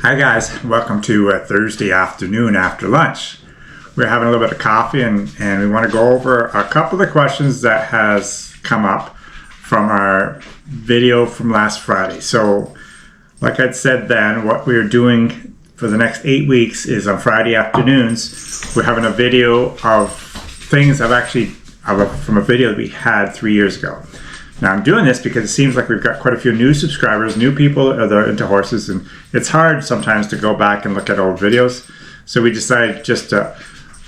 Hi guys, welcome to Thursday afternoon after lunch. We're having a little bit of coffee and we want to go over a couple of questions that has come up from our video from last Friday. So like I'd said then, what we're doing for the next 8 weeks is on Friday afternoons, we're having a video of things from a video that we had 3 years ago. Now I'm doing this because it seems like we've got quite a few new subscribers, new people that are into horses, and it's hard sometimes to go back and look at old videos. So we decided just to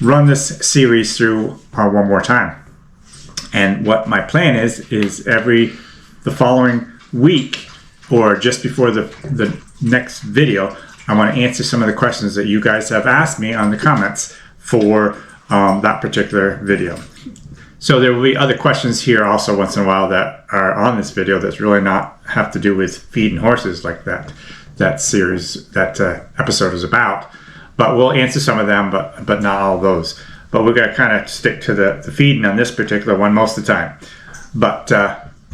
run this series through one more time. And what my plan is the following week or just before the next video, I want to answer some of the questions that you guys have asked me on the comments for that particular video. So there will be other questions here also once in a while that are on this video that's really not have to do with feeding horses like that episode is about. But we'll answer some of them, but not all of those. But we're going to kind of stick to the feeding on this particular one most of the time. But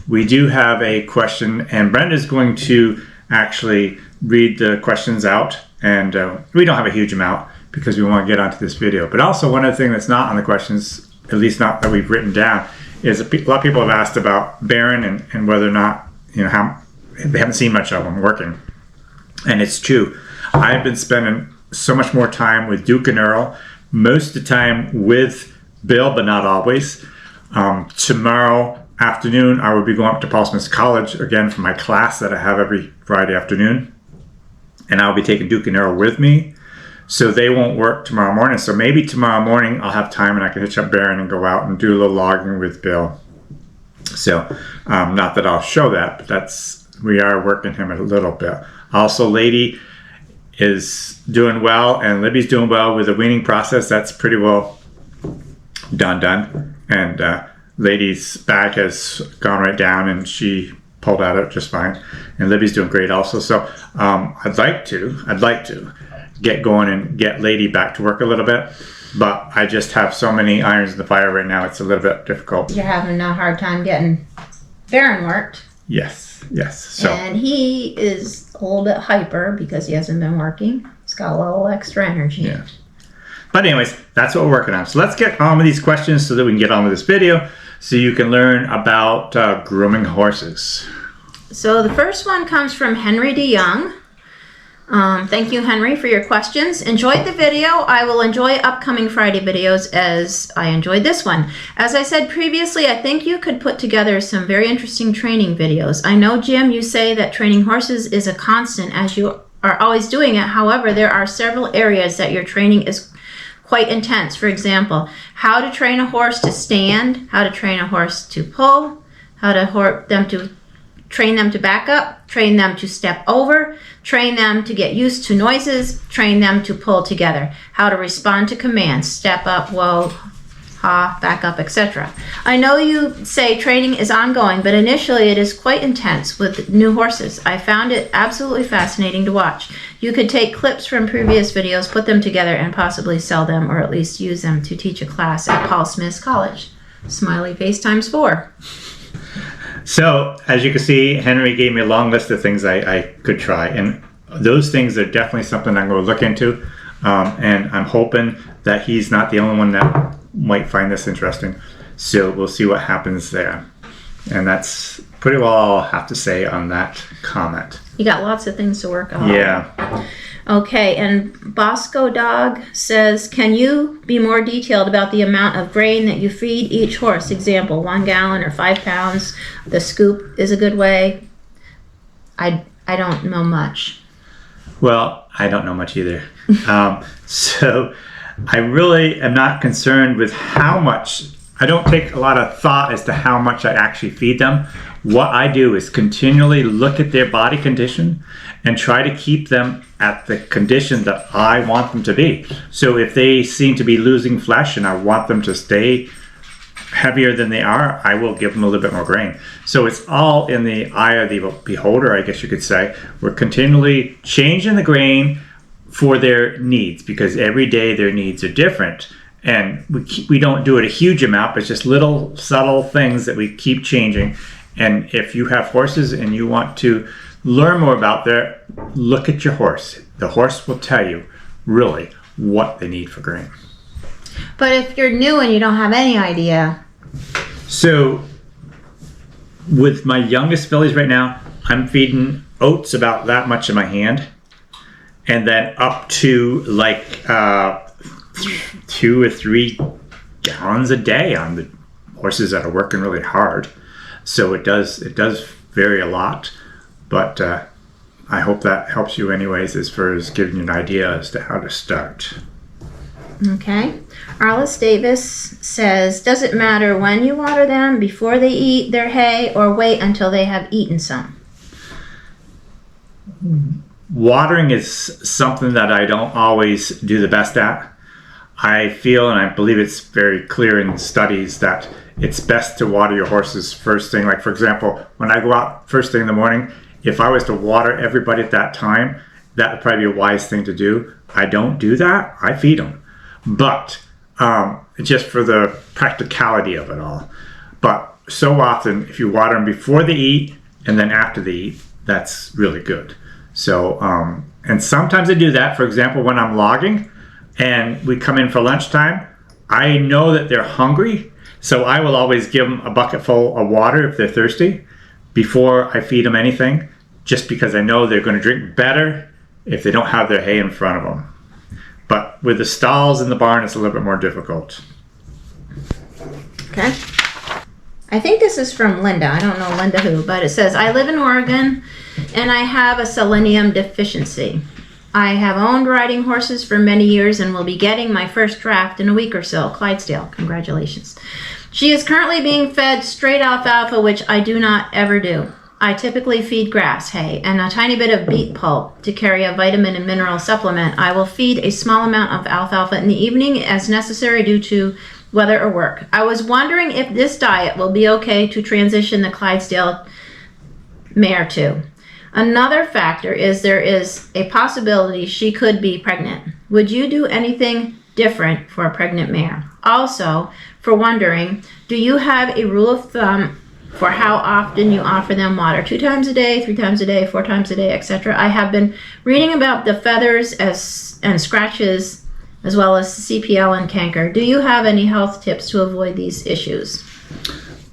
we do have a question, and Brenda's going to actually read the questions out. And we don't have a huge amount because we want to get onto this video. But also one other thing that's not on the questions, at least not that we've written down, is a lot of people have asked about Baron and whether or not, how they haven't seen much of him working. And it's true. I've been spending so much more time with Duke and Earl, most of the time with Bill, but not always. Tomorrow afternoon, I will be going up to Paul Smith College again for my class that I have every Friday afternoon. And I'll be taking Duke and Earl with me. So they won't work tomorrow morning. So maybe tomorrow morning I'll have time and I can hitch up Baron and go out and do a little logging with Bill. So not that I'll show that, but we are working him a little bit. Also, Lady is doing well and Libby's doing well with the weaning process. That's pretty well done. And Lady's back has gone right down and she pulled out it just fine. And Libby's doing great also. So I'd like to get going and get Lady back to work a little bit, but I just have so many irons in the fire right now, it's a little bit difficult. You're having a hard time getting Baron worked. Yes. So, and he is a little bit hyper because he hasn't been working. He's got a little extra energy. Yeah. But anyways, that's what we're working on. So let's get on with these questions so that we can get on with this video so you can learn about grooming horses. So the first one comes from Henry DeYoung. Thank you, Henry, for your questions. Enjoyed the video. I will enjoy upcoming Friday videos as I enjoyed this one. As I said previously, I think you could put together some very interesting training videos. I know, Jim, you say that training horses is a constant as you are always doing it. However, there are several areas that your training is quite intense. For example, how to train a horse to stand, how to train a horse to pull, how to train them to back up, train them to step over, train them to get used to noises, train them to pull together, how to respond to commands, step up, whoa, ha, back up, etc. I know you say training is ongoing, but initially it is quite intense with new horses. I found it absolutely fascinating to watch. You could take clips from previous videos, put them together, and possibly sell them or at least use them to teach a class at Paul Smith College. Smiley face ×4. So, as you can see, Henry gave me a long list of things I could try. And those things are definitely something I'm going to look into. And I'm hoping that he's not the only one that might find this interesting. So we'll see what happens there. And that's pretty well all I have to say on that comment. You got lots of things to work on. Yeah. Okay, and Bosco Dog says, can you be more detailed about the amount of grain that you feed each horse? Example, 1 gallon or 5 pounds. The scoop is a good way. I don't know much. Well, I don't know much either. So I really am not concerned with how much. I don't take a lot of thought as to how much I actually feed them. What I do is continually look at their body condition and try to keep them at the condition that I want them to be. So if they seem to be losing flesh and I want them to stay heavier than they are, I will give them a little bit more grain. So it's all in the eye of the beholder, I guess you could say. We're continually changing the grain for their needs because every day their needs are different. And we don't do it a huge amount, but it's just little subtle things that we keep changing. And if you have horses and you want to learn more about that, look at your horse. The horse will tell you really what they need for grain. But if you're new and you don't have any idea. So with my youngest fillies right now, I'm feeding oats about that much in my hand, and then up to like 2 or 3 gallons a day on the horses that are working really hard. So it does vary a lot, but I hope that helps you anyways as far as giving you an idea as to how to start. Okay. Arliss Davis says, does it matter when you water them, before they eat their hay, or wait until they have eaten some? Watering is something that I don't always do the best at. I feel, and I believe it's very clear in studies, that it's best to water your horses first thing. Like, for example, when I go out first thing in the morning, if I was to water everybody at that time, that would probably be a wise thing to do. I don't do that. I feed them. But just for the practicality of it all. But so often, if you water them before they eat and then after they eat, that's really good. So, and sometimes I do that. For example, when I'm logging and we come in for lunchtime, I know that they're hungry. So I will always give them a bucket full of water if they're thirsty before I feed them anything, just because I know they're going to drink better if they don't have their hay in front of them. But with the stalls in the barn, it's a little bit more difficult. Okay. I think this is from Linda. I don't know Linda who, but it says, I live in Oregon and I have a selenium deficiency. I have owned riding horses for many years and will be getting my first draft in a week or so. Clydesdale, congratulations. She is currently being fed straight alfalfa, which I do not ever do. I typically feed grass, hay, and a tiny bit of beet pulp to carry a vitamin and mineral supplement. I will feed a small amount of alfalfa in the evening as necessary due to weather or work. I was wondering if this diet will be okay to transition the Clydesdale mare to. Another factor is there is a possibility she could be pregnant. Would you do anything different for a pregnant mare? Also, for wondering, do you have a rule of thumb for how often you offer them water? 2 times a day, 3 times a day, 4 times a day, etc. I have been reading about the feathers and scratches as well as CPL and canker. Do you have any health tips to avoid these issues?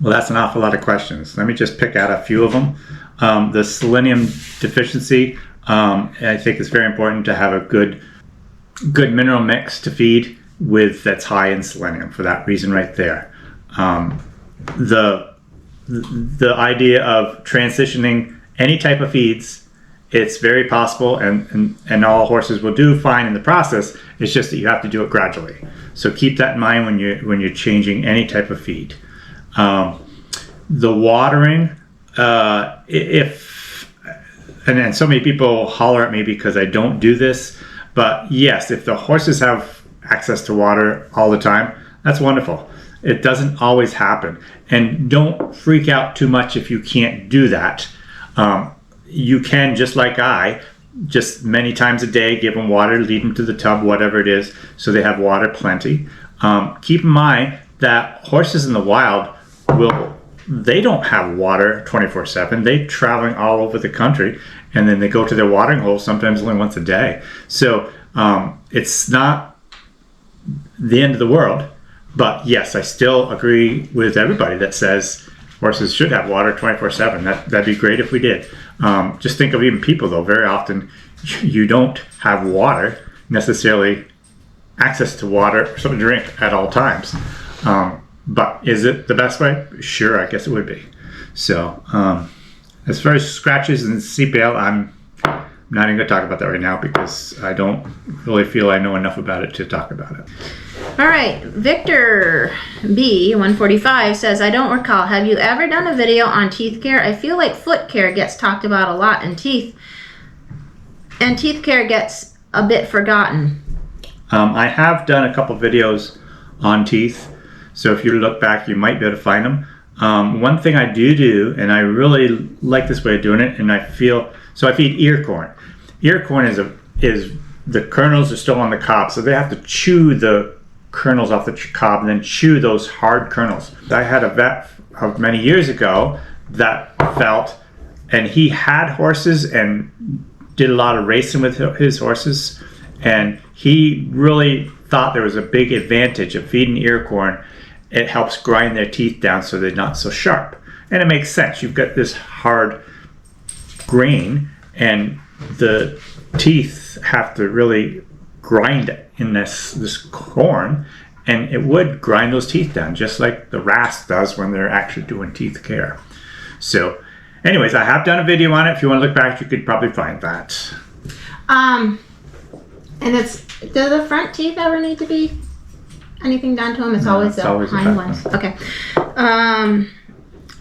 Well, that's an awful lot of questions. Let me just pick out a few of them. The selenium deficiency, I think it's very important to have a good mineral mix to feed with that's high in selenium for that reason right there. The idea of transitioning any type of feeds, it's very possible, and all horses will do fine in the process. It's just that you have to do it gradually. So keep that in mind when you're changing any type of feed. The watering, and so many people holler at me because I don't do this, but yes, if the horses have access to water all the time, that's wonderful. It doesn't always happen. And don't freak out too much if you can't do that. You can, just like just many times a day, give them water, lead them to the tub, whatever it is, so they have water plenty. Keep in mind that horses in the wild they don't have water 24/7. They're traveling all over the country, and then they go to their watering hole sometimes only once a day. So it's not the end of the world. But yes, I still agree with everybody that says horses should have water 24/7. That'd be great if we did. Just think of even people, though. Very often you don't have water, necessarily access to water or something to drink at all times. But is it the best way? Sure, I guess it would be. So as far as scratches and CPL, I'm not even going to talk about that right now because I don't really feel I know enough about it to talk about it. All right, Victor B 145 says, I don't recall. Have you ever done a video on teeth care? I feel like foot care gets talked about a lot, and teeth care gets a bit forgotten. I have done a couple videos on teeth, so if you look back, you might be able to find them. One thing I do, and I really like this way of doing it, and I feed ear corn. Ear corn is the kernels are still on the cob, so they have to chew the kernels off the cob and then chew those hard kernels. I had a vet of many years ago that felt and he had horses and did a lot of racing with his horses, and he really thought there was a big advantage of feeding ear corn. It helps grind their teeth down so they're not so sharp. And it makes sense. You've got this hard grain, and the teeth have to really grind in this corn, and it would grind those teeth down just like the rasp does when they're actually doing teeth care. So anyways, I have done a video on it. If you want to look back, you could probably find that. And do the front teeth ever need to be anything done to them? It's always the hind ones. Okay.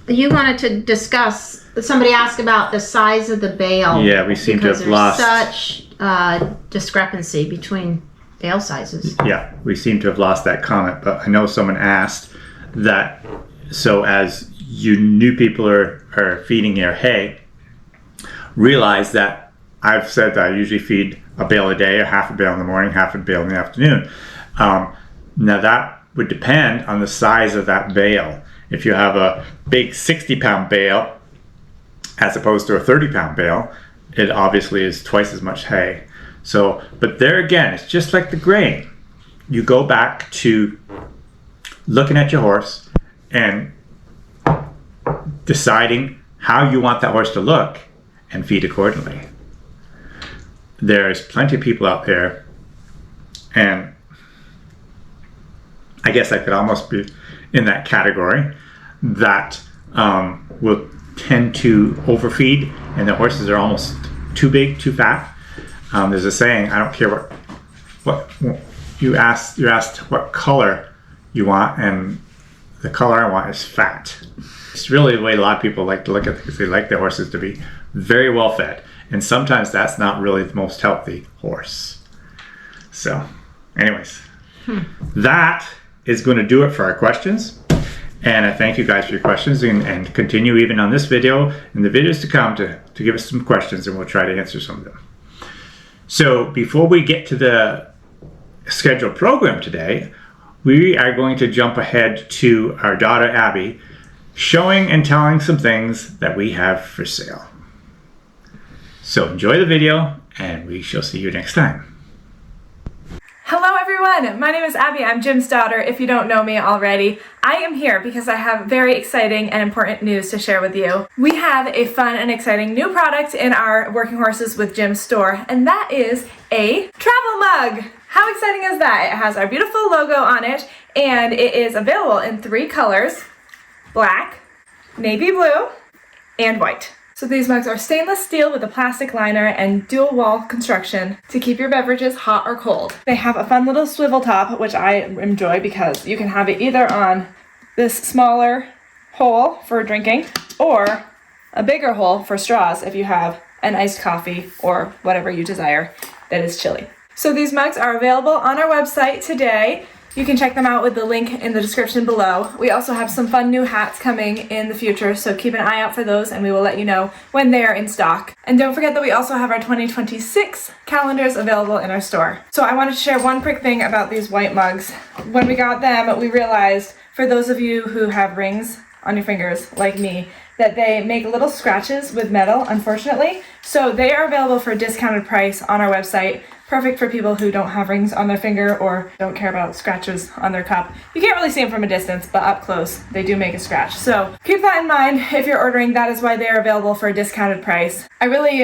You wanted to discuss, somebody asked about the size of the bale. Yeah, we seem to have lost such discrepancy between bale sizes. Yeah, we seem to have lost that comment, but I know someone asked that, so as you new people are feeding your hay, realize that I've said that I usually feed a bale a day, or half a bale in the morning, half a bale in the afternoon. Now that would depend on the size of that bale. If you have a big 60-pound bale as opposed to a 30-pound bale, it obviously is twice as much hay. So, but there again, it's just like the grain. You go back to looking at your horse and deciding how you want that horse to look and feed accordingly. There's plenty of people out there, and I guess I could almost be in that category, that will tend to overfeed, and the horses are almost too big, too fat. There's a saying, I don't care what you're asked what color you want, and the color I want is fat. It's really the way a lot of people like to look at it, because they like their horses to be very well fed, and sometimes that's not really the most healthy horse. So anyways, that is going to do it for our questions. And I thank you guys for your questions, and continue even on this video and the videos to come to give us some questions, and we'll try to answer some of them. So before we get to the scheduled program today, we are going to jump ahead to our daughter Abby showing and telling some things that we have for sale. So enjoy the video, and we shall see you next time. Hello everyone, my name is Abby. I'm Jim's daughter, if you don't know me already. I am here because I have very exciting and important news to share with you. We have a fun and exciting new product in our Working Horses with Jim store, and that is a travel mug. How exciting is that? It has our beautiful logo on it, and it is available in 3 colors: black, navy blue, and white. So these mugs are stainless steel with a plastic liner and dual wall construction to keep your beverages hot or cold. They have a fun little swivel top, which I enjoy because you can have it either on this smaller hole for drinking or a bigger hole for straws if you have an iced coffee or whatever you desire that is chilly. So these mugs are available on our website today. You can check them out with the link in the description below. We also have some fun new hats coming in the future, so keep an eye out for those, and we will let you know when they are in stock. And don't forget that we also have our 2026 calendars available in our store. So I wanted to share one quick thing about these white mugs. When we got them, we realized, for those of you who have rings on your fingers like me, that they make little scratches with metal, unfortunately. So they are available for a discounted price on our website. Perfect for people who don't have rings on their finger or don't care about scratches on their cup. You can't really see them from a distance, but up close, they do make a scratch. So keep that in mind if you're ordering. That is why they are available for a discounted price. I really,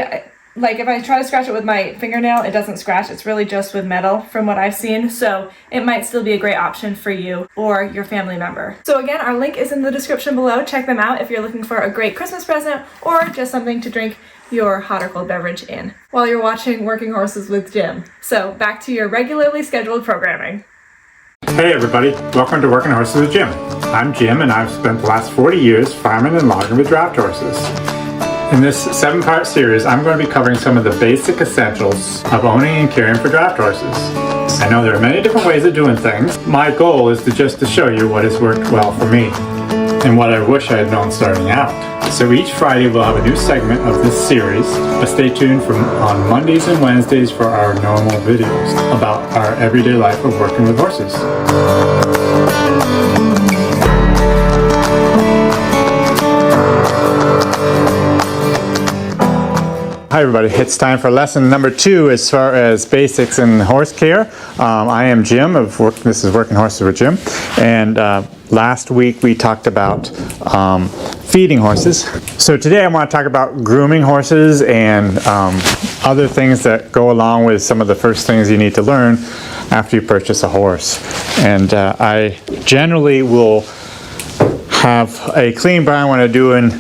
like, if I try to scratch it with my fingernail, it doesn't scratch. It's really just with metal from what I've seen. So it might still be a great option for you or your family member. So again, our link is in the description below. Check them out if you're looking for a great Christmas present or just something to drink your hot or cold beverage in while you're watching Working Horses with Jim. So back to your regularly scheduled programming. Hey everybody, welcome to Working Horses with Jim. I'm Jim, and I've spent the last 40 years farming and logging with draft horses. In this 7-part series, I'm going to be covering some of the basic essentials of owning and caring for draft horses. I know there are many different ways of doing things. My goal is to show you what has worked well for me and what I wish I had known starting out. So each Friday we'll have a new segment of this series, but stay tuned on Mondays and Wednesdays for our normal videos about our everyday life of working with horses. Hi everybody, it's time for lesson number 2 as far as basics in horse care. I am Jim, this is Working Horses with Jim, and last week we talked about feeding horses. So today I want to talk about grooming horses and other things that go along with some of the first things you need to learn after you purchase a horse. And I generally will have a clean barn when I'm doing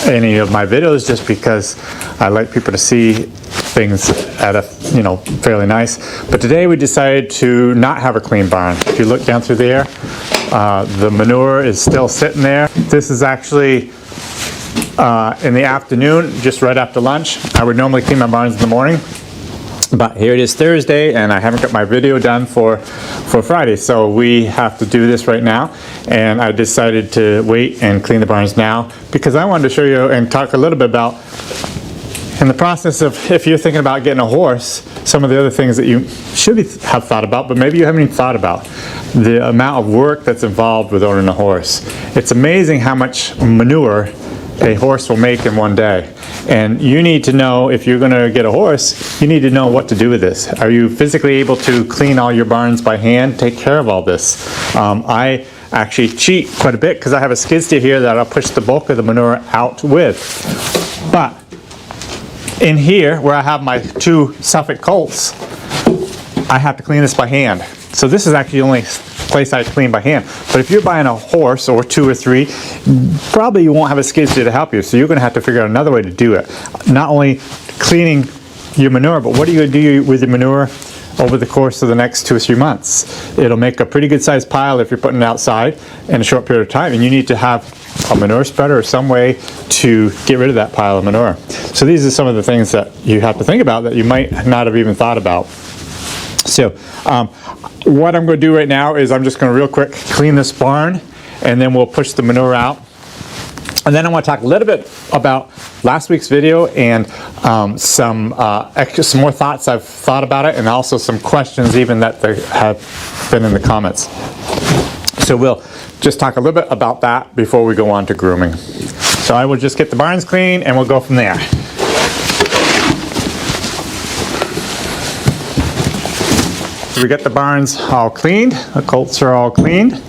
any of my videos, just because I like people to see things at a fairly nice. But today we decided to not have a clean barn. If you look down through there, the manure is still sitting there. This is actually in the afternoon, just right after lunch. I would normally clean my barns in the morning, but here it is Thursday and I haven't got my video done for Friday, so we have to do this right now. And I decided to wait and clean the barns now because I wanted to show you and talk a little bit about, in the process of, if you're thinking about getting a horse, some of the other things that you should have thought about, but maybe you haven't even thought about. The amount of work that's involved with owning a horse. It's amazing how much manure a horse will make in one day. And you need to know, if you're going to get a horse, you need to know what to do with this. Are you physically able to clean all your barns by hand, take care of all this? I actually cheat quite a bit because I have a skid steer here that I'll push the bulk of the manure out with. But in here, where I have my 2 Suffolk colts, I have to clean this by hand. So this is actually the only place I clean by hand. But if you're buying a horse, or 2 or 3, probably you won't have a skid steer to help you. So you're going to have to figure out another way to do it. Not only cleaning your manure, but what are you going to do with your manure over the course of the next 2 or 3 months? It'll make a pretty good sized pile if you're putting it outside in a short period of time, and you need to have a manure spreader or some way to get rid of that pile of manure. So these are some of the things that you have to think about that you might not have even thought about. So what I'm going to do right now is I'm just going to real quick clean this barn, and then we'll push the manure out. And then I want to talk a little bit about last week's video and some more thoughts I've thought about it, and also some questions even that there have been in the comments. So we'll just talk a little bit about that before we go on to grooming. So I will just get the barns clean and we'll go from there. So we got the barns all cleaned, the colts are all cleaned.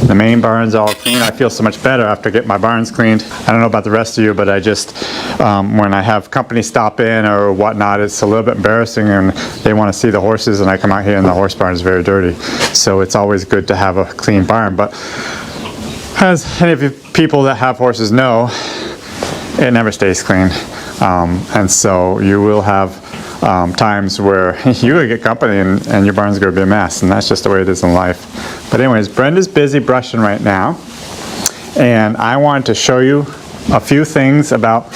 The main barn's all clean. I feel so much better after getting my barns cleaned. I don't know about the rest of you, but I just, when I have company stop in or whatnot, it's a little bit embarrassing and they want to see the horses, and I come out here and the horse barn is very dirty. So it's always good to have a clean barn. But as any of you people that have horses know, it never stays clean. And so you will have times where you're going to get company and your barn's going to be a mess, and that's just the way it is in life. But anyways, Brenda's busy brushing right now, and I wanted to show you a few things about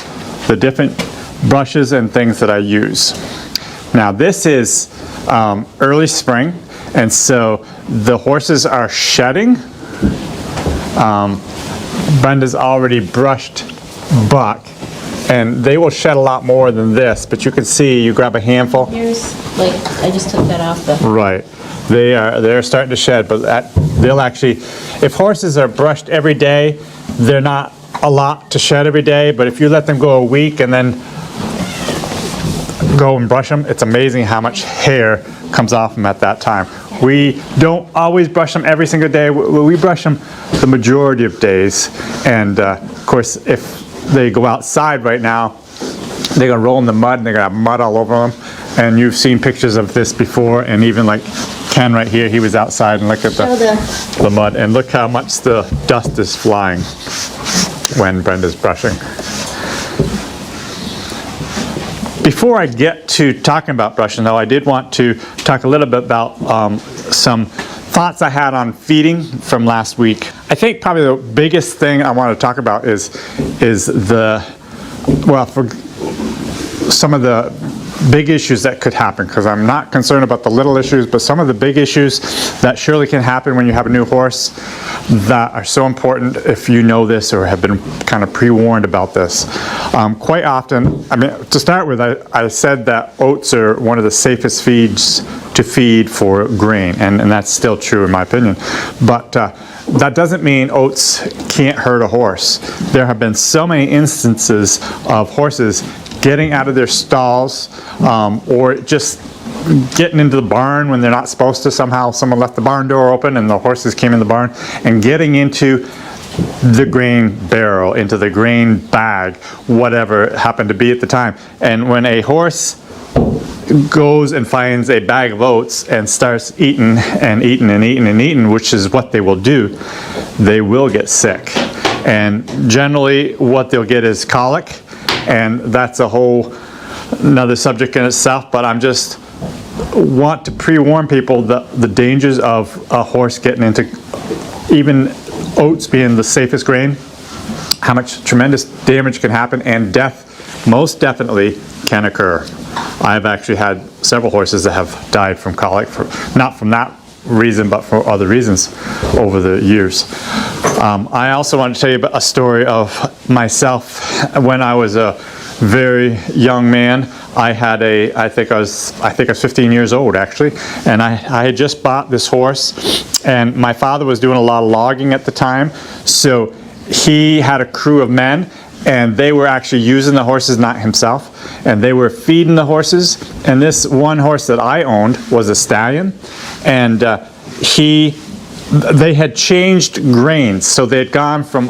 the different brushes and things that I use. Now this is early spring, and so the horses are shedding. Brenda's already brushed buck, and they will shed a lot more than this, but you can see, you grab a handful. Here's, like, I just took that off the... Right. They're starting to shed, but they'll actually, if horses are brushed every day, they're not a lot to shed every day, but if you let them go a week and then go and brush them, it's amazing how much hair comes off them at that time. We don't always brush them every single day. We brush them the majority of days, and of course, if they go outside right now, they're gonna roll in the mud and they're gonna have mud all over them. And you've seen pictures of this before, and even like Ken right here, he was outside and look at the mud, and look how much the dust is flying when Brenda's brushing. Before I get to talking about brushing though, I did want to talk a little bit about some thoughts I had on feeding from last week. I think probably the biggest thing I want to talk about is for some of the big issues that could happen, because I'm not concerned about the little issues, but some of the big issues that surely can happen when you have a new horse that are so important if you know this or have been kind of pre-warned about this. Quite often, I mean, to start with, I said that oats are one of the safest feeds to feed for grain, and that's still true in my opinion. But that doesn't mean oats can't hurt a horse. There have been so many instances of horses getting out of their stalls, or just getting into the barn when they're not supposed to. Somehow someone left the barn door open and the horses came in the barn, and getting into the grain barrel, into the grain bag, whatever it happened to be at the time. And when a horse goes and finds a bag of oats and starts eating and eating and eating and eating, which is what they will do, they will get sick. And generally what they'll get is colic, and that's a whole another subject in itself, but I'm just want to pre-warn people the dangers of a horse getting into even oats being the safest grain, how much tremendous damage can happen, and death most definitely can occur. I've actually had several horses that have died from colic, not from that reason, but for other reasons over the years. I also want to tell you about a story of myself. When I was a very young man, I think I was 15 years old actually, and I had just bought this horse, and my father was doing a lot of logging at the time, so he had a crew of men, and they were actually using the horses, not himself, and they were feeding the horses. And this one horse that I owned was a stallion, and they had changed grains, so they had gone from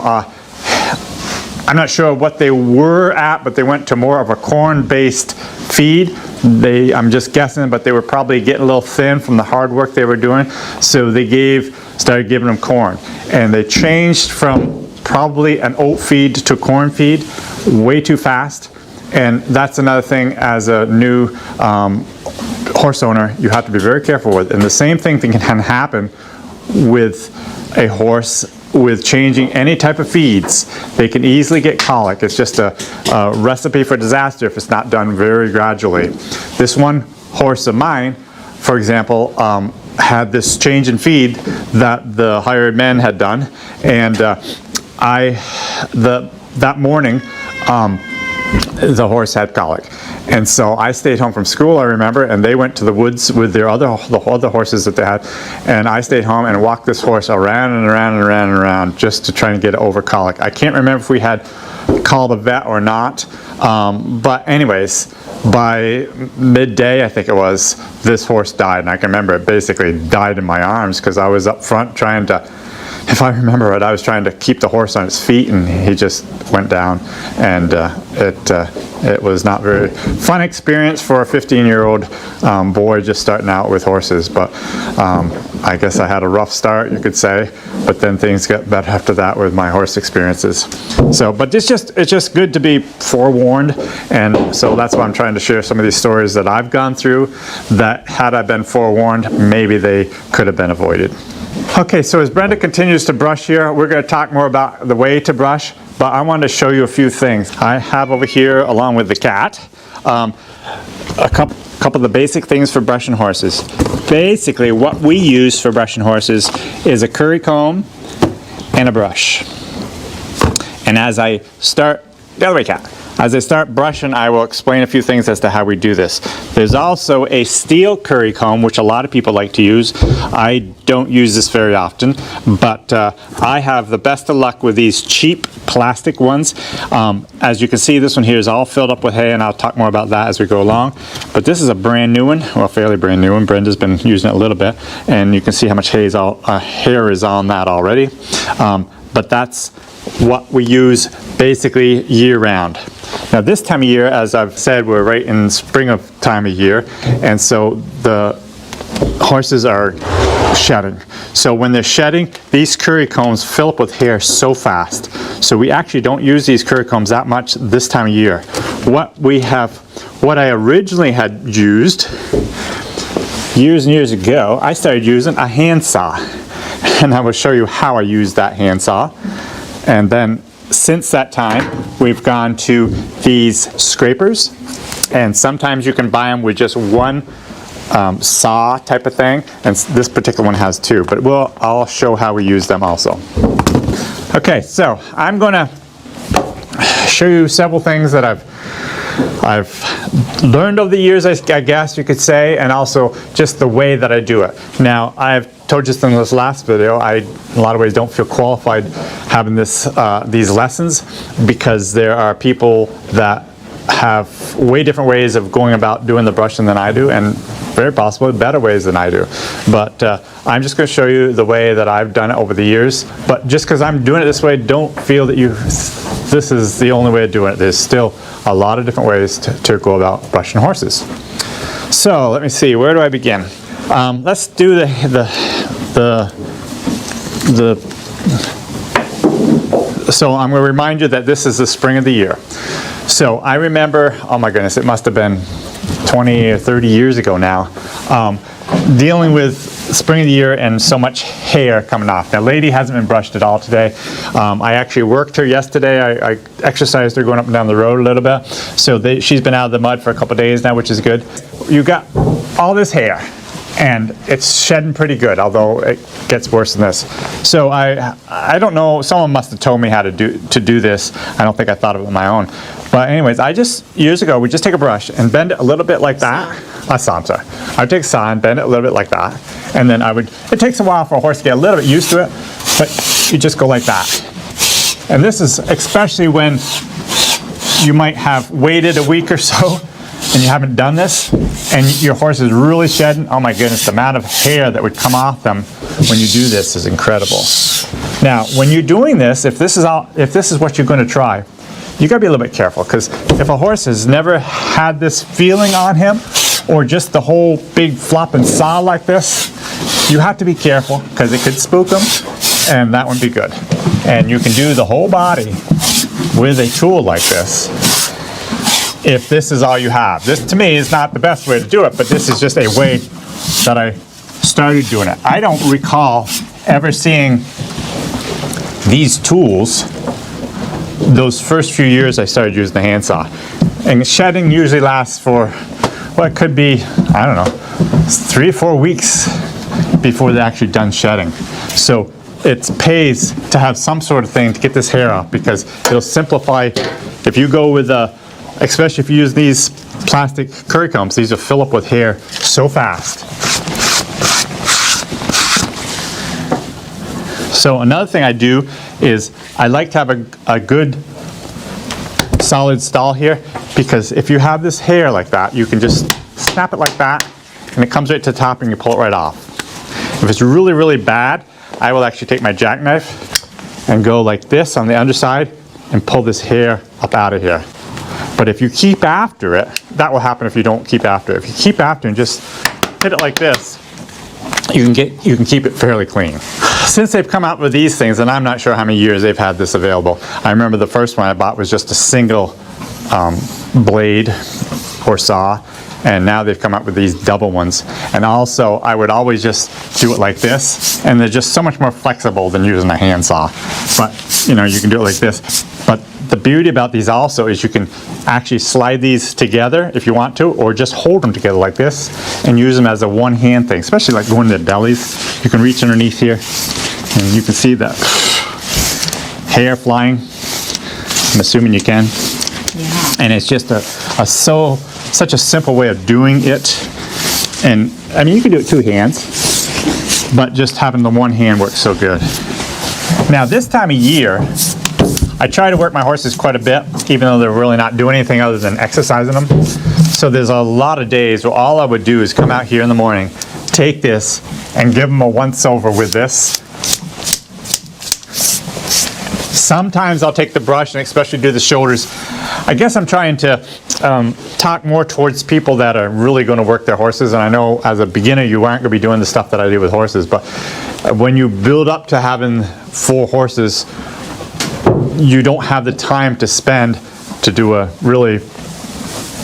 I'm not sure what they were at, but they went to more of a corn-based feed. I'm just guessing, but they were probably getting a little thin from the hard work they were doing, so they started giving them corn, and they changed from probably an oat feed to corn feed way too fast. And that's another thing, as a new horse owner, you have to be very careful with. And the same thing can happen with a horse with changing any type of feeds. They can easily get colic. It's just a recipe for disaster if it's not done very gradually. This one horse of mine, for example, had this change in feed that the hired men had done, and that morning the horse had colic. And so I stayed home from school, I remember, and they went to the woods with the other horses that they had, and I stayed home and walked this horse around and around and around and around just to try and get it over colic. I can't remember if we had called a vet or not, but anyways, by midday, I think it was, this horse died, and I can remember it basically died in my arms because I was up front trying to, if I remember it, I was trying to keep the horse on its feet, and he just went down, and it was not very fun experience for a 15-year-old boy just starting out with horses. But I guess I had a rough start, you could say, but then things got better after that with my horse experiences. So, but it's just good to be forewarned, and so that's why I'm trying to share some of these stories that I've gone through that, had I been forewarned, maybe they could have been avoided. Okay, so as Brenda continues to brush here, we're going to talk more about the way to brush, but I wanted to show you a few things. I have over here, along with the cat, a couple of the basic things for brushing horses. Basically, what we use for brushing horses is a curry comb and a brush. And as I start, the other way, cat. As I start brushing, I will explain a few things as to how we do this. There's also a steel curry comb, which a lot of people like to use. I don't use this very often, but I have the best of luck with these cheap plastic ones. As you can see, this one here is all filled up with hay, and I'll talk more about that as we go along. But this is a brand new one, well, fairly brand new one. Brenda's been using it a little bit, and you can see how much hair is on that already. But that's what we use basically year-round. Now this time of year, as I've said, we're right in spring of time of year, and so the horses are shedding. So when they're shedding, these curry combs fill up with hair so fast. So we actually don't use these curry combs that much this time of year. What I originally had used years and years ago, I started using a handsaw, and I will show you how I use that handsaw. And then since that time, we've gone to these scrapers, and sometimes you can buy them with just one saw type of thing, and this particular one has two, but I'll show how we use them also. Okay, so I'm going to show you several things that I've learned over the years, I guess you could say, and also just the way that I do it. Now, I've told you this in this last video, I, in a lot of ways, don't feel qualified having these lessons, because there are people that have way different ways of going about doing the brushing than I do, and very possibly better ways than I do. But I'm just going to show you the way that I've done it over the years. But just because I'm doing it this way, don't feel that this is the only way of doing it. There's still a lot of different ways to go about brushing horses. So let me see, where do I begin? Let's do so I'm going to remind you that this is the spring of the year. So I remember, oh my goodness, it must have been 20 or 30 years ago now, dealing with spring of the year and so much hair coming off. Now, Lady hasn't been brushed at all today. I actually worked her yesterday. I exercised her going up and down the road a little bit. So she's been out of the mud for a couple days now, which is good. You got all this hair, and it's shedding pretty good, although it gets worse than this. So I don't know, someone must have told me how to do this. I don't think I thought of it on my own. But anyways, years ago, we just take a brush and bend it a little bit like that. I'm sorry. I would take a saw and bend it a little bit like that. And then it takes a while for a horse to get a little bit used to it, but you just go like that. And this is especially when you might have waited a week or so and you haven't done this, and your horse is really shedding. Oh my goodness, the amount of hair that would come off them when you do this is incredible. Now, when you're doing this, if this is what you're going to try, you got to be a little bit careful, because if a horse has never had this feeling on him, or just the whole big flopping saw like this, you have to be careful, because it could spook them, and that wouldn't be good. And you can do the whole body with a tool like this, if this is all you have. This, to me, is not the best way to do it, but this is just a way that I started doing it. I don't recall ever seeing these tools those first few years I started using the handsaw. And shedding usually lasts for, well, it could be, I don't know, 3 or 4 weeks before they're actually done shedding. So it pays to have some sort of thing to get this hair off, because it'll simplify. If you go with especially if you use these plastic curry combs, these will fill up with hair so fast. So another thing I do is I like to have a good solid stall here, because if you have this hair like that, you can just snap it like that and it comes right to the top and you pull it right off. If it's really, really bad, I will actually take my jackknife and go like this on the underside and pull this hair up out of here. But if you keep after it, that will happen if you don't keep after it. If you keep after and just hit it like this, you can keep it fairly clean. Since they've come out with these things, and I'm not sure how many years they've had this available. I remember the first one I bought was just a single blade or saw, and now they've come out with these double ones. And also, I would always just do it like this, and they're just so much more flexible than using a handsaw. But you know, you can do it like this. But the beauty about these also is you can actually slide these together if you want to, or just hold them together like this and use them as a one-hand thing, especially like going to the bellies. You can reach underneath here and you can see the hair flying. I'm assuming you can. Yeah. And it's just such a simple way of doing it. And I mean, you can do it 2 hands, but just having the one hand works so good. Now this time of year, I try to work my horses quite a bit, even though they're really not doing anything other than exercising them. So there's a lot of days where all I would do is come out here in the morning, take this, and give them a once-over with this. Sometimes I'll take the brush and especially do the shoulders. I guess I'm trying to talk more towards people that are really going to work their horses. And I know as a beginner you aren't going to be doing the stuff that I do with horses, but when you build up to having 4 horses, you don't have the time to spend to do a really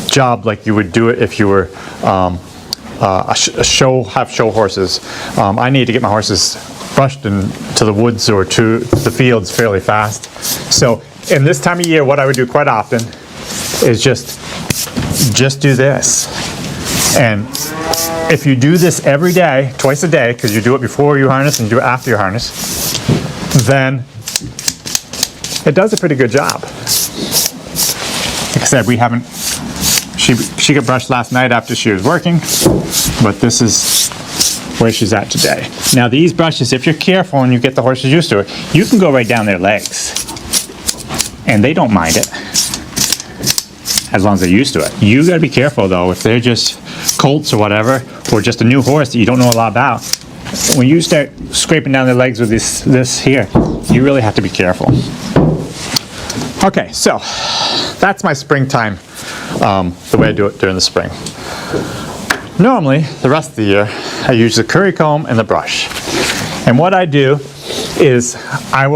job like you would do it if you were have show horses. I need to get my horses brushed into the woods or to the fields fairly fast. So in this time of year, what I would do quite often is just do this. And if you do this every day, twice a day, because you do it before you harness and you do it after you harness, then it does a pretty good job. Like I said, we haven't, she got brushed last night after she was working, but this is where she's at today. Now these brushes, if you're careful and you get the horses used to it, you can go right down their legs and they don't mind it as long as they're used to it. You gotta be careful though, if they're just colts or whatever, or just a new horse that you don't know a lot about, when you start scraping down their legs with this here, you really have to be careful. Okay, so that's my springtime, the way I do it during the spring. Normally, the rest of the year, I use the curry comb and the brush. And what I do is I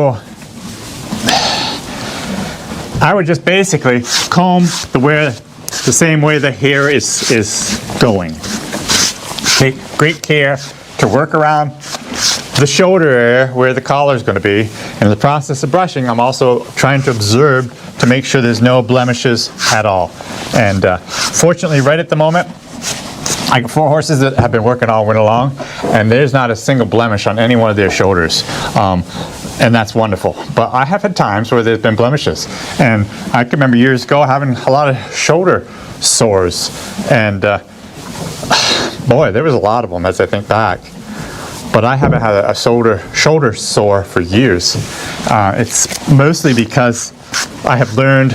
would just basically comb the same way the hair is going. Take great care to work around the shoulder area where the collar is going to be. And in the process of brushing, I'm also trying to observe to make sure there's no blemishes at all. And fortunately, right at the moment, I got 4 horses that have been working all winter long, and there's not a single blemish on any one of their shoulders. And that's wonderful. But I have had times where there's been blemishes. And I can remember years ago having a lot of shoulder sores. And boy, there was a lot of them as I think back. But I haven't had a shoulder sore for years. It's mostly because I have learned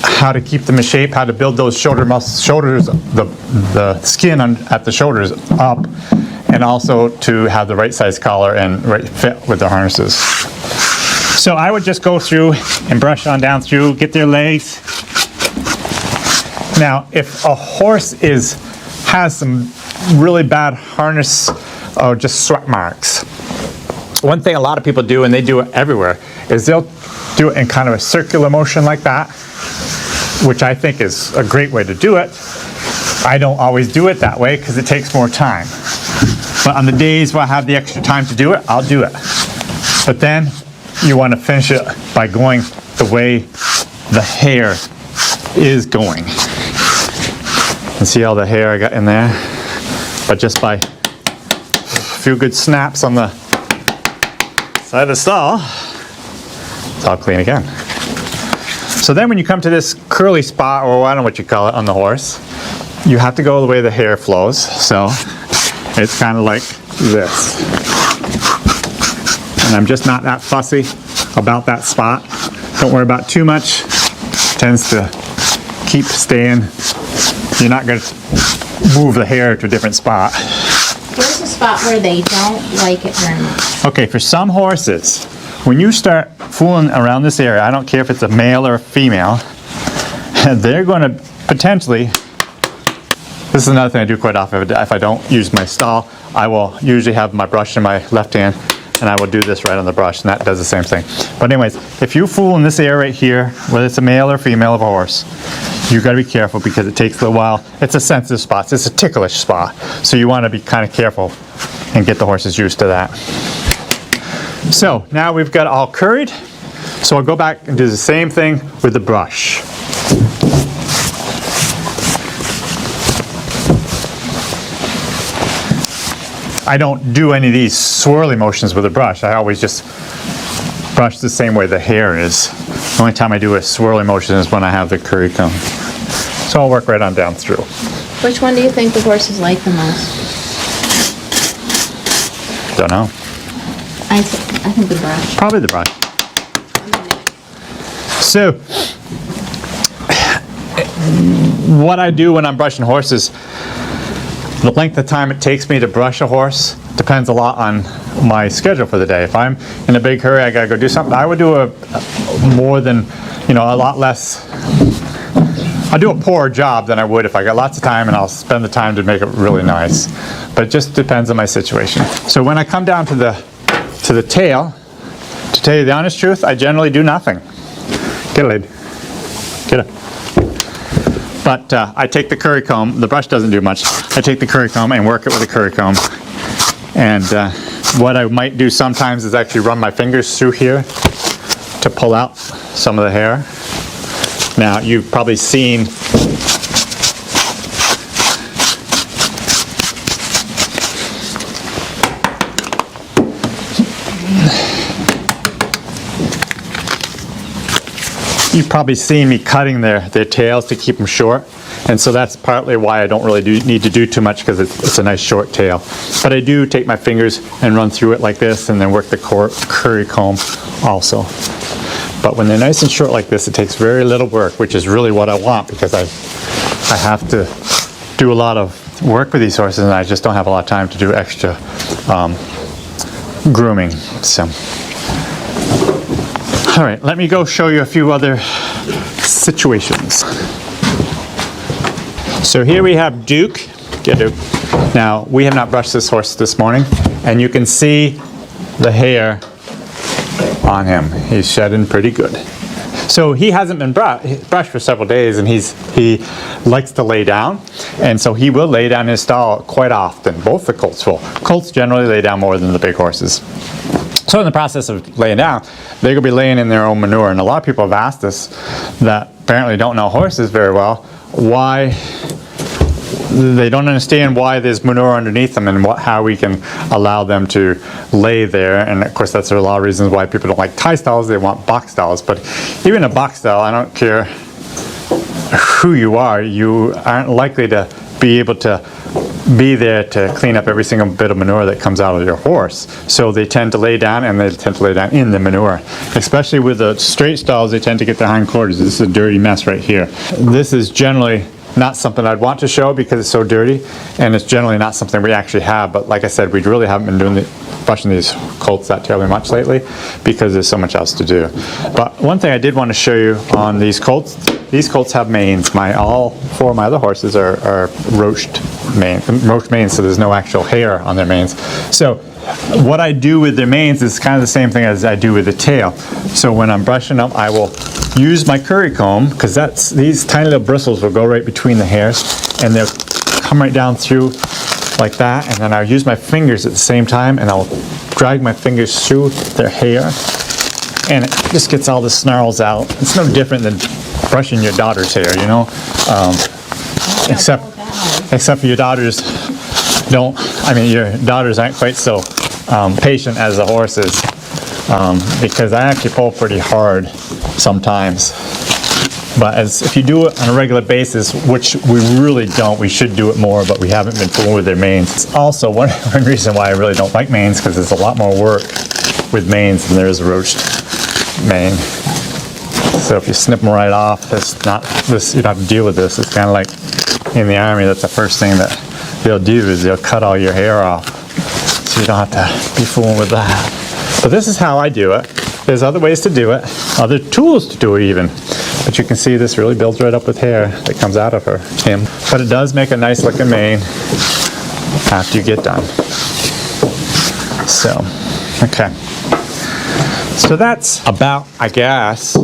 how to keep them in shape, how to build those shoulders, the skin at the shoulders up, and also to have the right size collar and right fit with the harnesses. So I would just go through and brush on down through, get their legs. Now, if a horse has some really bad harness or just sweat marks, one thing a lot of people do, and they do it everywhere, is they'll do it in kind of a circular motion like that, which I think is a great way to do it. I don't always do it that way because it takes more time. But on the days where I have the extra time to do it, I'll do it. But then you want to finish it by going the way the hair is going. And see all the hair I got in there? But just by a few good snaps on the side of the stall, it's all clean again. So then when you come to this curly spot, or I don't know what you call it on the horse, you have to go the way the hair flows. So it's kind of like this. And I'm just not that fussy about that spot. Don't worry about too much. It tends to keep staying. You're not going to move the hair to a different spot. Where's the spot where they don't like it very much? Okay, for some horses, when you start fooling around this area, I don't care if it's a male or a female, they're going to potentially, this is another thing I do quite often, if I don't use my stall, I will usually have my brush in my left hand, and I will do this right on the brush, and that does the same thing. But anyways, if you fool in this area right here, whether it's a male or female of a horse, you got to be careful because it takes a little while. It's a sensitive spot. It's a ticklish spot. So you want to be kind of careful and get the horses used to that. So now we've got it all curried. So I'll go back and do the same thing with the brush. I don't do any of these swirly motions with the brush. I always just brush the same way the hair is. The only time I do a swirly motion is when I have the curry comb. So I'll work right on down through. Which one do you think the horses like the most? Don't know. I think the brush. Probably the brush. So, what I do when I'm brushing horses, the length of time it takes me to brush a horse depends a lot on my schedule for the day. If I'm in a big hurry, I gotta go do something, I would do a lot less. I'll do a poorer job than I would if I got lots of time, and I'll spend the time to make it really nice. But it just depends on my situation. So when I come down to the tail, to tell you the honest truth, I generally do nothing. Get it, lady. Get it. But I take the curry comb. The brush doesn't do much. I take the curry comb and work it with the curry comb. And what I might do sometimes is actually run my fingers through here to pull out some of the hair. Now, you've probably seen me cutting their tails to keep them short, and so that's partly why I don't really need to do too much, because it's a nice short tail. But I do take my fingers and run through it like this, and then work the curry comb also. But when they're nice and short like this, it takes very little work, which is really what I want, because I have to do a lot of work with these horses, and I just don't have a lot of time to do extra grooming. So, all right, let me go show you a few other situations. So here we have Duke. Get Duke. Now, we have not brushed this horse this morning, and you can see the hair on him. He's shedding pretty good. So he hasn't been brushed for several days, and he likes to lay down, and so he will lay down in his stall quite often. Both the colts will. Colts generally lay down more than the big horses. So in the process of laying down, they're going to be laying in their own manure, and a lot of people have asked us that apparently don't know horses very well, why they don't understand why there's manure underneath them and how we can allow them to lay there. And of course, that's a lot of reasons why people don't like tie stalls. They want box stalls. But even a box stall, I don't care who you aren't likely to be able to be there to clean up every single bit of manure that comes out of your horse. So they tend to lay down, and they tend to lay down in the manure. Especially with the straight stalls, they tend to get their hindquarters. This is a dirty mess right here. This is generally not something I'd want to show because it's so dirty, and it's generally not something we actually have. But like I said, we really haven't been brushing these colts that terribly much lately because there's so much else to do. But one thing I did want to show you on these colts have manes. All four of my other horses are roached manes, so there's no actual hair on their manes. So what I do with their manes is kind of the same thing as I do with the tail. So when I'm brushing them, I will use my curry comb, because these tiny little bristles will go right between the hairs, and they'll come right down through like that, and then I'll use my fingers at the same time, and I'll drag my fingers through their hair, and it just gets all the snarls out. It's no different than brushing your daughter's hair, you know, except your daughters your daughters aren't quite so patient as the horses, because I actually pull pretty hard sometimes. But if you do it on a regular basis, which we really don't, we should do it more, but we haven't been fooling with their manes. It's also one reason why I really don't like manes, because there's a lot more work with manes than there is a roached mane. So if you snip them right off, you don't have to deal with this. It's kind of like in the Army, that's the first thing that they'll do is they'll cut all your hair off. So you don't have to be fooling with that. But this is how I do it. There's other ways to do it, other tools to do it even. But you can see this really builds right up with hair that comes out of him. But it does make a nice looking mane after you get done. So, okay. So that's about, I guess,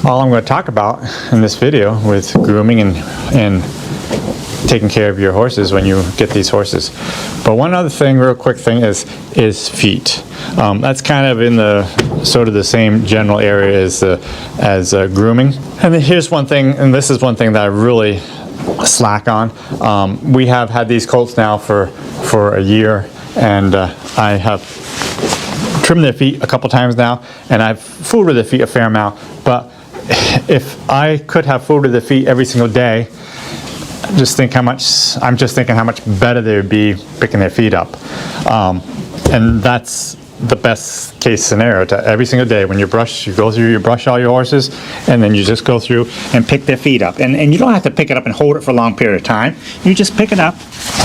all I'm going to talk about in this video with grooming and taking care of your horses when you get these horses. But one other thing, real quick thing, is feet. That's kind of in the sort of the same general area as grooming. And then here's one thing, and this is one thing that I really slack on. We have had these colts now for a year, and I have trimmed their feet a couple times now, and I've fooled with their feet a fair amount. But if I could have fooled with their feet every single day, I'm just thinking how much better they would be picking their feet up. And that's the best case scenario. To every single day when you brush all your horses, and then you just go through and pick their feet up. And you don't have to pick it up and hold it for a long period of time. You just pick it up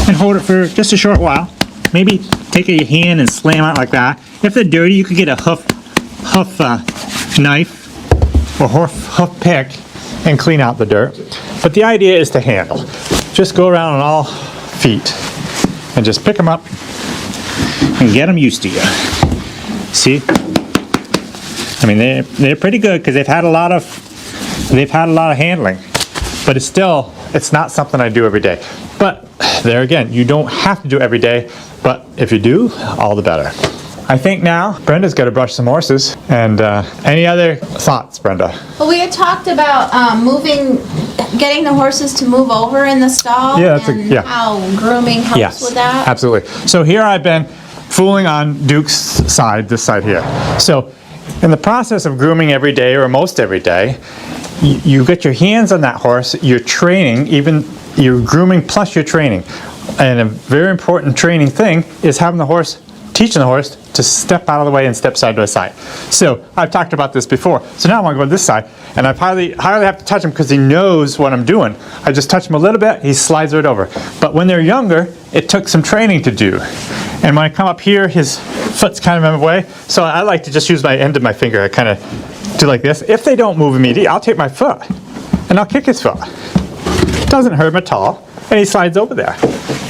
and hold it for just a short while. Maybe take your hand and slam out like that. If they're dirty, you could get a hoof knife or hoof pick and clean out the dirt. But the idea is to handle. Just go around on all feet and just pick them up and get them used to you. See? I mean, they're pretty good because they've had a lot of handling. But it's not something I do every day. But there again, you don't have to do it every day, but if you do, all the better. I think now Brenda's got to brush some horses. And any other thoughts, Brenda? Well, we had talked about getting the horses to move over in the stall, how grooming helps with that. Absolutely. So here I've been fooling on Duke's side, this side here. So in the process of grooming every day or most every day, you get your hands on that horse, you're training, you're grooming plus you're training. And a very important training thing is having the horse teaching the horse to step out of the way and step side by side. So I've talked about this before. So now I want to go this side, and I hardly have to touch him because he knows what I'm doing. I just touch him a little bit, he slides right over. But when they're younger, it took some training to do. And when I come up here, his foot's kind of in the way. So I like to just use my end of my finger. I kind of do like this. If they don't move immediately, I'll take my foot and I'll kick his foot. Doesn't hurt him at all, and he slides over there.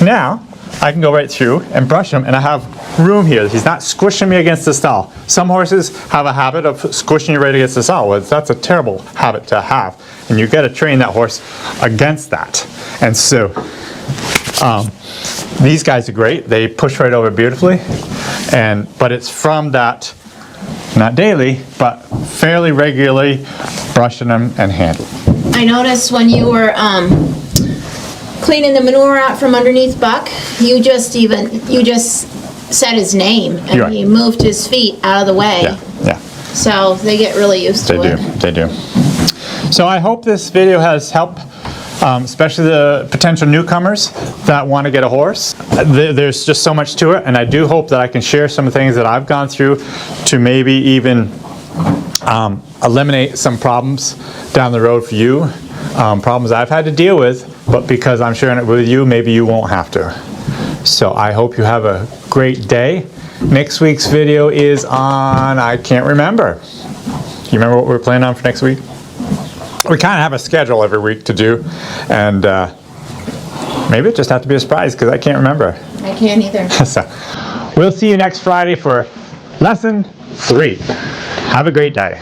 Now I can go right through and brush him, and I have room here. He's not squishing me against the stall. Some horses have a habit of squishing you right against the stall. Well, that's a terrible habit to have, and you've got to train that horse against that. And so these guys are great. They push right over beautifully, but it's from that, not daily, but fairly regularly brushing them and handling. I noticed when you were cleaning the manure out from underneath Buck, you just said his name and Right. he moved his feet out of the way. Yeah. So they get really used to it. They do. So I hope this video has helped, especially the potential newcomers that want to get a horse. There's just so much to it, and I do hope that I can share some of the things that I've gone through to maybe even eliminate some problems down the road for you. Problems I've had to deal with, but because I'm sharing it with you, maybe you won't have to. So I hope you have a great day. Next week's video is on, I can't remember. Do you remember what we're planning on for next week? We kind of have a schedule every week to do, and maybe it just have to be a surprise because I can't remember. I can't either. So we'll see you next Friday for lesson 3. Have a great day.